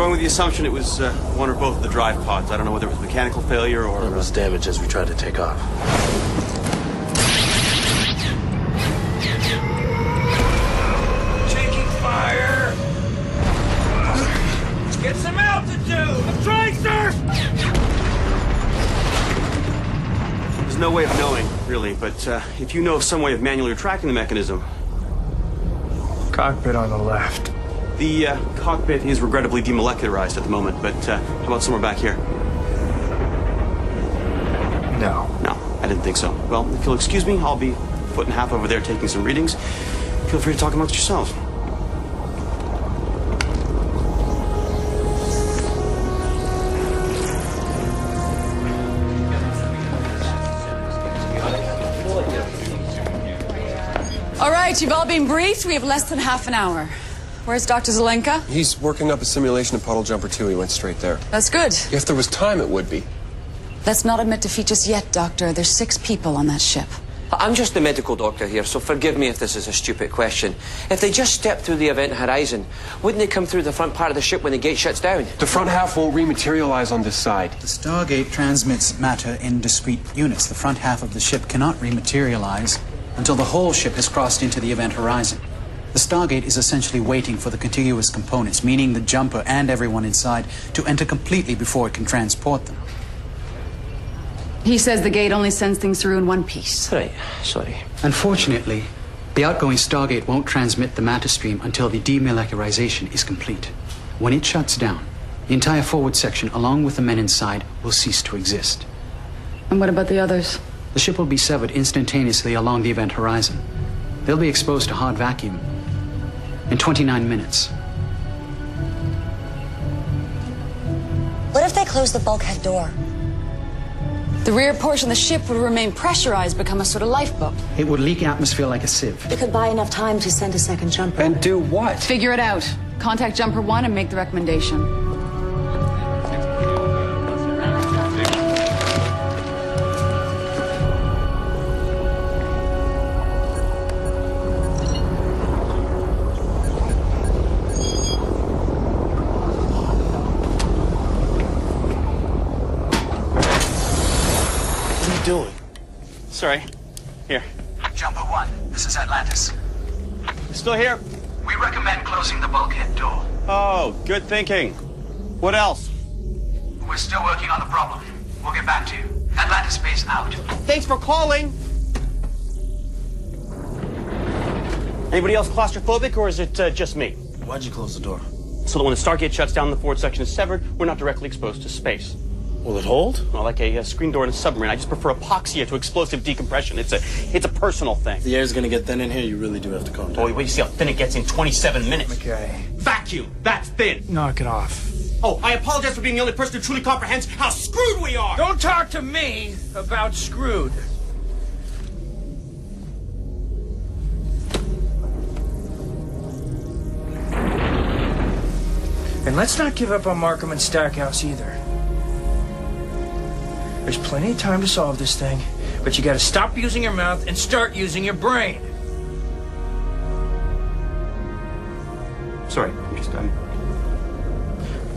going with the assumption it was one or both of the drive pods. I don't know whether it was mechanical failure or... It was damage as we tried to take off. Taking fire! Get some altitude! I'm trying, sir! There's no way of knowing, really, but if you know of some way of manually retracting the mechanism... Cockpit on the left. The cockpit is regrettably demolecularized at the moment, but how about somewhere back here? No. No, I didn't think so. Well, if you'll excuse me, I'll be a foot and a half over there taking some readings. Feel free to talk amongst yourselves. All right, you've all been briefed. We have less than half an hour. Where's Dr. Zelenka? He's working up a simulation of Puddle Jumper 2. He went straight there. That's good. If there was time, it would be. Let's not admit defeat just yet, Doctor. There's 6 people on that ship. I'm just the medical doctor here, so forgive me if this is a stupid question. If they just step through the event horizon, wouldn't they come through the front part of the ship when the gate shuts down? The front half won't rematerialize on this side. The Stargate transmits matter in discrete units. The front half of the ship cannot rematerialize until the whole ship has crossed into the event horizon. The Stargate is essentially waiting for the contiguous components, meaning the jumper and everyone inside, to enter completely before it can transport them. He says the gate only sends things through in one piece. Right, sorry. Unfortunately, the outgoing Stargate won't transmit the matter stream until the demolecularization is complete. When it shuts down, the entire forward section, along with the men inside, will cease to exist. And what about the others? The ship will be severed instantaneously along the event horizon. They'll be exposed to hard vacuum in 29 minutes. What if they close the bulkhead door? The rear portion of the ship would remain pressurized, become a sort of lifeboat. It would leak atmosphere like a sieve. We could buy enough time to send a second jumper. And do what? Figure it out. Contact Jumper 1 and make the recommendation. Doing? Sorry. Here. Jumper 1, this is Atlantis. You still here? We recommend closing the bulkhead door. Oh, good thinking. What else? We're still working on the problem. We'll get back to you. Atlantis base out. Thanks for calling. Anybody else claustrophobic, or is it just me? Why'd you close the door? So that when the Stargate shuts down and the forward section is severed, we're not directly exposed to space. Will it hold? Well, like a screen door in a submarine. I just prefer epoxy to explosive decompression. It's a personal thing. If the air's gonna get thin in here, you really do have to calm down. Boy, wait, you see how thin it gets in 27 minutes. Okay. Vacuum! That's thin! Knock it off. Oh, I apologize for being the only person who truly comprehends how screwed we are! Don't talk to me about screwed. And let's not give up on Markham and Stackhouse either. There's plenty of time to solve this thing, but you gotta stop using your mouth and start using your brain. Sorry,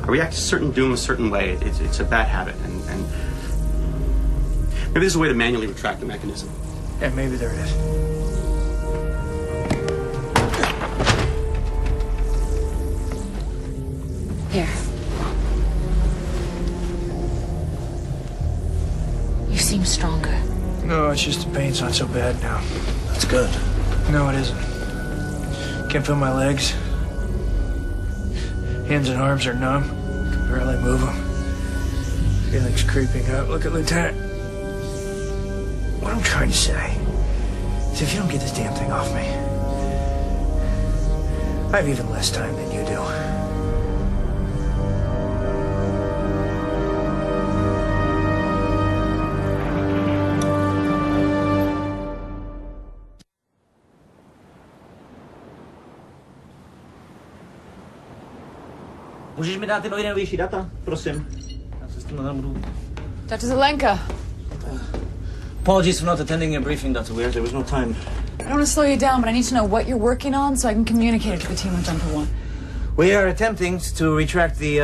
I react to certain doom a certain way. It's a bad habit, and maybe there's a way to manually retract the mechanism. Yeah, maybe there is. Here. You seem stronger. No, it's just the pain's not so bad now. That's good. No, it isn't. Can't feel my legs. Hands and arms are numb. Can barely move them. Feeling's creeping up. Look at Lieutenant. What I'm trying to say is if you don't get this damn thing off me, I have even less time than you do. Můžeš mi dát ty nejnovější data, prosím? Já se s tím nebudu. Dr. Zelenka. Apologies for not attending your briefing, Dr. Weir. There was no time. I don't want to slow you down, but I need to know what you're working on so I can communicate it to the team on Jumper 1. We are attempting to retract the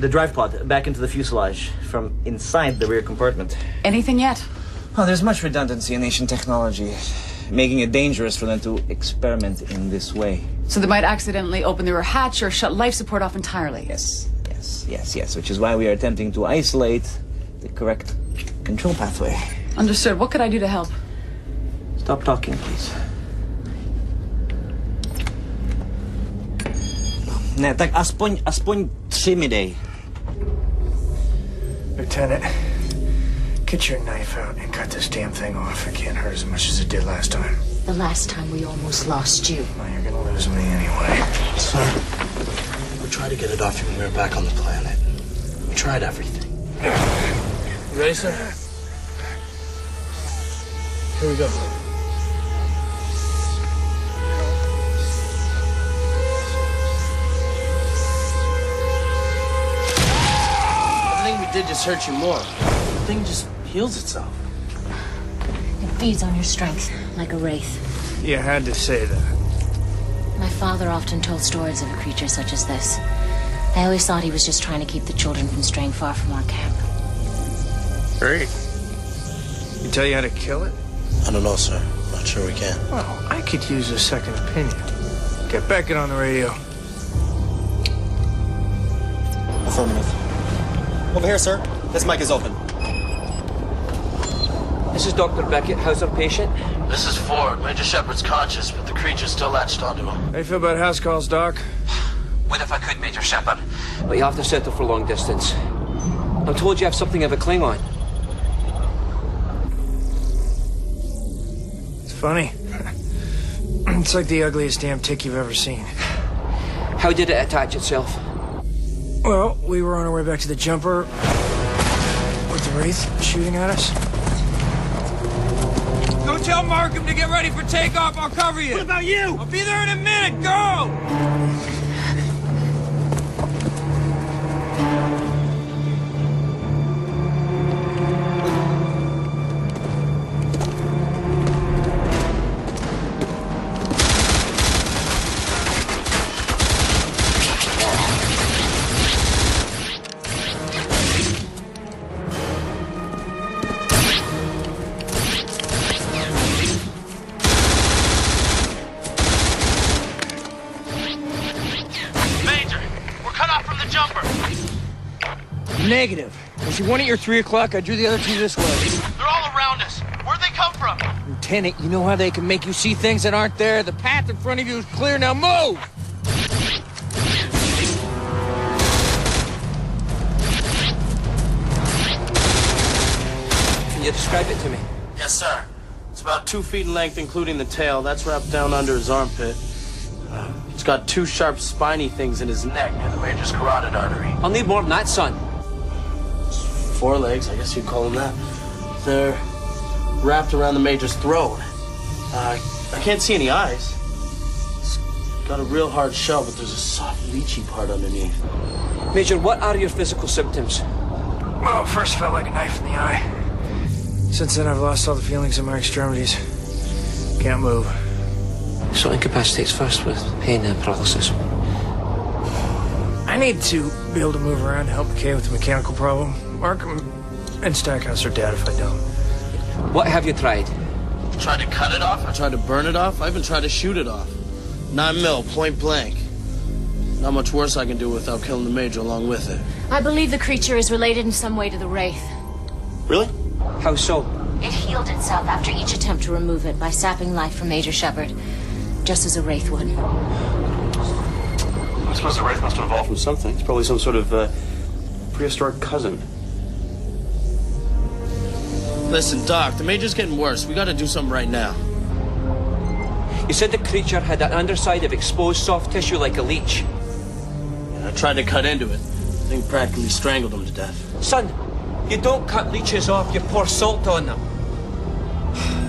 drive pod back into the fuselage from inside the rear compartment. Anything yet? Oh, there's much redundancy in ancient technology, making it dangerous for them to experiment in this way. So they might accidentally open the rear hatch or shut life support off entirely. Yes, which is why we are attempting to isolate the correct control pathway. Understood. What could I do to help? Stop talking, please. Ne, tak aspoň 3 mi dej. Lieutenant, get your knife out and cut this damn thing off. It can't hurt as much as it did last time. The last time we almost lost you. Well, you're gonna lose me anyway. Sir, we tried to get it off you when we were back on the planet. We tried everything. You ready, sir? Here we go. Did just hurt you more. The thing just heals itself. It feeds on your strength, like a wraith. You had to say that. My father often told stories of a creature such as this. I always thought he was just trying to keep the children from straying far from our camp. Great. He tell you how to kill it? I don't know, sir. Not sure we can. Well, I could use a second opinion. Get Beckett on the radio. Affirmative. Over here, sir. This mic is open. This is Dr. Beckett. How's our patient? This is Ford. Major Shepard's conscious, but the creature's still latched onto him. How you feel about house calls, Doc? Would if I could, Major Shepard. But you have to settle for long distance. I'm told you have something of a Klingon. It's funny. It's like the ugliest damn tick you've ever seen. How did it attach itself? Well, we were on our way back to the jumper with the Wraith shooting at us. Go tell Markham to get ready for takeoff. I'll cover you. What about you? I'll be there in a minute. Go! Negative. If you want it your 3 o'clock, I drew the other two this way. They're all around us. Where'd they come from? Lieutenant, you know how they can make you see things that aren't there? The path in front of you is clear. Now move! Can you describe it to me? Yes, sir. It's about 2 feet in length, including the tail. That's wrapped down under his armpit. It's got 2 sharp, spiny things in his neck near the major's carotid artery. I'll need more than that, son. 4 legs, I guess you'd call them that. They're wrapped around the major's throat. I can't see any eyes. It's got a real hard shell, but there's a soft, leechy part underneath. Major, what are your physical symptoms? Well, first felt like a knife in the eye. Since then, I've lost all the feelings in my extremities. Can't move. So incapacitates first with pain and paralysis. I need to be able to move around to help Kay with the mechanical problem. Markham and Stackhouse are dead if I don't. What have you tried? Tried to cut it off. I tried to burn it off. I even tried to shoot it off. 9 mil, point blank. Not much worse I can do without killing the major along with it. I believe the creature is related in some way to the Wraith. Really? How so? It healed itself after each attempt to remove it by sapping life from Major Shepard, just as a Wraith would. I suppose the Wraith must have evolved from something. It's probably some sort of prehistoric cousin. Listen, Doc, the major's getting worse. We gotta do something right now. You said the creature had an underside of exposed soft tissue like a leech. I tried to cut into it. The thing practically strangled him to death. Son, you don't cut leeches off, you pour salt on them.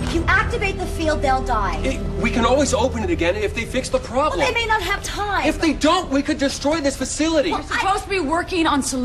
If you activate the field, they'll die. We can always open it again if they fix the problem. Well, they may not have time. If they don't, we could destroy this facility. We're supposed to be working on solutions.